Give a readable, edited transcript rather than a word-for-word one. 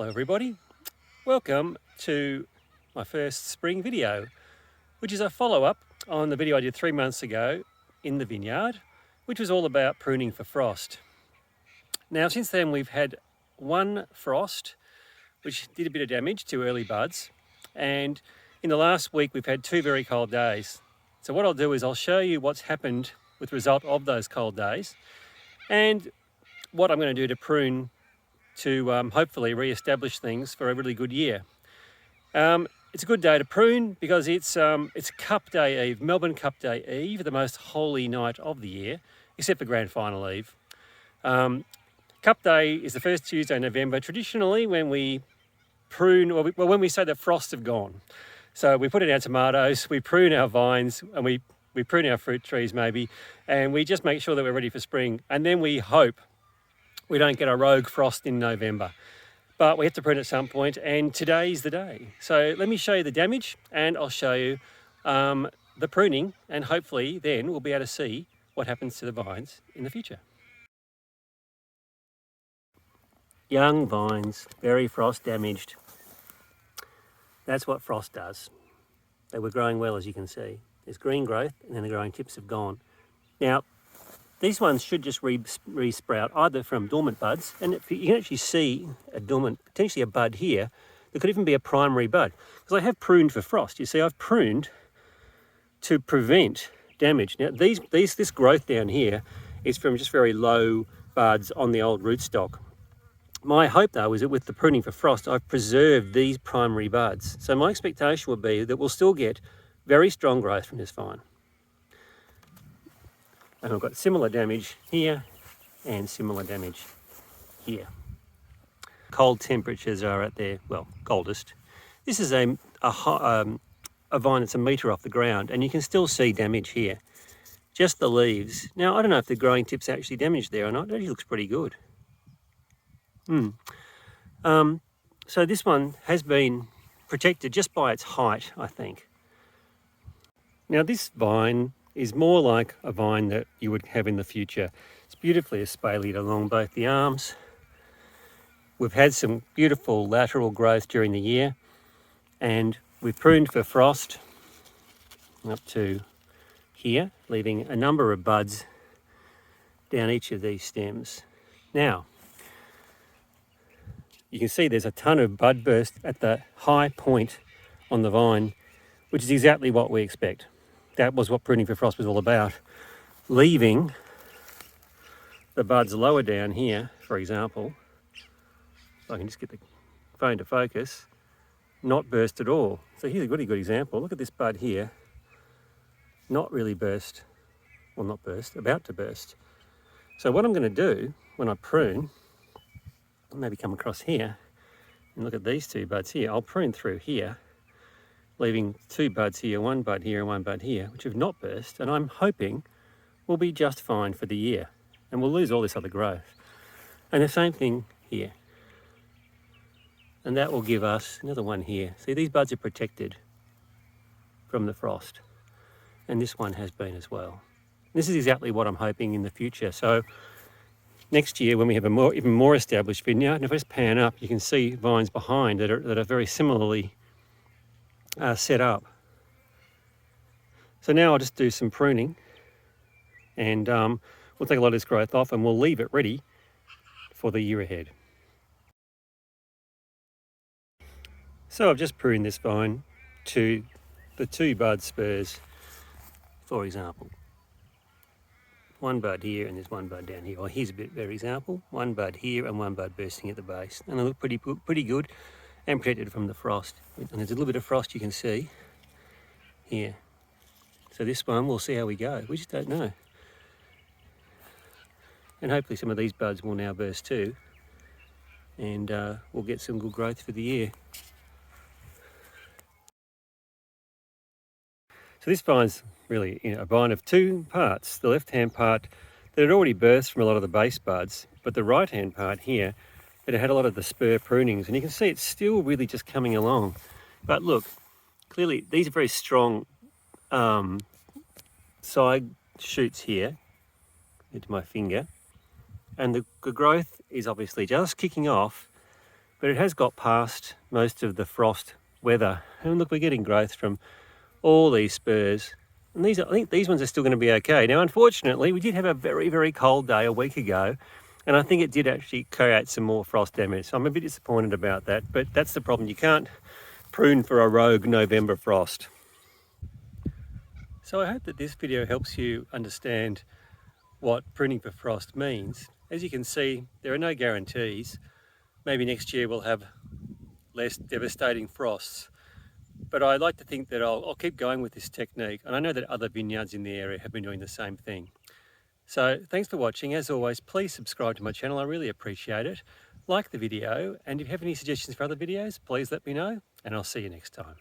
everybody, welcome to my first spring video, which is a follow-up on the video I did 3 months ago in the vineyard, which was all about pruning for frost. Now since then we've had one frost which did a bit of damage to early buds, and in the last week we've had 2 very cold days. So what I'll do is I'll show you what's happened with the result of those cold days and what I'm going to do to prune to hopefully re-establish things for a really good year. It's a good day to prune because it's Cup Day Eve, Melbourne Cup Day Eve, the most holy night of the year, except for Grand Final Eve. Cup Day is the first Tuesday in November, traditionally when we prune, or when we say the frosts have gone. So we put in our tomatoes, we prune our vines, and we prune our fruit trees maybe, and we just make sure that we're ready for spring. And then we hope we don't get a rogue frost in November. But we have to prune at some point, and today's the day. So let me show you the damage, and I'll show you the pruning, and hopefully then we'll be able to see what happens to the vines in the future. Young vines, very frost damaged. That's what frost does. They were growing well, as you can see. There's green growth, and then the growing tips have gone. Now, these ones should just re-sprout either from dormant buds, and if you can actually see a dormant, potentially a bud here. There could even be a primary bud, because I have pruned for frost. You see, I've pruned to prevent damage. Now, this growth down here is from just very low buds on the old rootstock. My hope, though, is that with the pruning for frost, I've preserved these primary buds. So my expectation would be that we'll still get very strong growth from this vine. And I've got similar damage here and similar damage here. Cold temperatures are at their, well, coldest. This is a vine that's 1 metre off the ground, and you can still see damage here. Just the leaves. Now, I don't know if the growing tip's actually damaged there or not. It actually looks pretty good. So this one has been protected just by its height, I think. Now this vine is more like a vine that you would have in the future. It's beautifully espaliered along both the arms. We've had some beautiful lateral growth during the year, and we've pruned for frost up to here, leaving a number of buds down each of these stems. Now, you can see there's a ton of bud burst at the high point on the vine, which is exactly what we expect. That was what pruning for frost was all about. Leaving the buds lower down here, for example, if I can just get the phone to focus, not burst at all. So here's a really good example. Look at this bud here, not really burst, well not burst, about to burst. So what I'm going to do when I prune, maybe come across here and look at these 2 buds here. I'll prune through here, leaving 2 buds here, 1 bud here and 1 bud here, which have not burst, and I'm hoping will be just fine for the year, and we'll lose all this other growth. And the same thing here. And that will give us another one here. See, these buds are protected from the frost, and this one has been as well. This is exactly what I'm hoping in the future. So next year, when we have a even more established vineyard, and if I just pan up, you can see vines behind that are very similarly set up. So now I'll just do some pruning, and we'll take a lot of this growth off, and we'll leave it ready for the year ahead. So I've just pruned this vine to the 2 bud spurs, for example. 1 bud here and there's 1 bud down here. Well, here's a better example. 1 bud here and 1 bud bursting at the base. And they look pretty good and protected from the frost. And there's a little bit of frost you can see here. So this one, we'll see how we go. We just don't know. And hopefully some of these buds will now burst too. And we'll get some good growth for the year. So this vine's really a vine of 2 parts. The left-hand part that had already burst from a lot of the base buds, but the right-hand part here that had a lot of the spur prunings. And you can see it's still really just coming along. But look, clearly these are very strong side shoots here into my finger. And the growth is obviously just kicking off but it has got past most of the frost weather. And look, we're getting growth from all these spurs. And I think these ones are still going to be okay. Now, unfortunately, we did have a very, very cold day a week ago, and I think it did actually create some more frost damage. So I'm a bit disappointed about that, but that's the problem. You can't prune for a rogue November frost. So I hope that this video helps you understand what pruning for frost means. As you can see, there are no guarantees. Maybe next year we'll have less devastating frosts. But I like to think that I'll keep going with this technique, and I know that other vineyards in the area have been doing the same thing. So thanks for watching. As always, please subscribe to my channel. I really appreciate it. Like the video, and if you have any suggestions for other videos, please let me know, and I'll see you next time.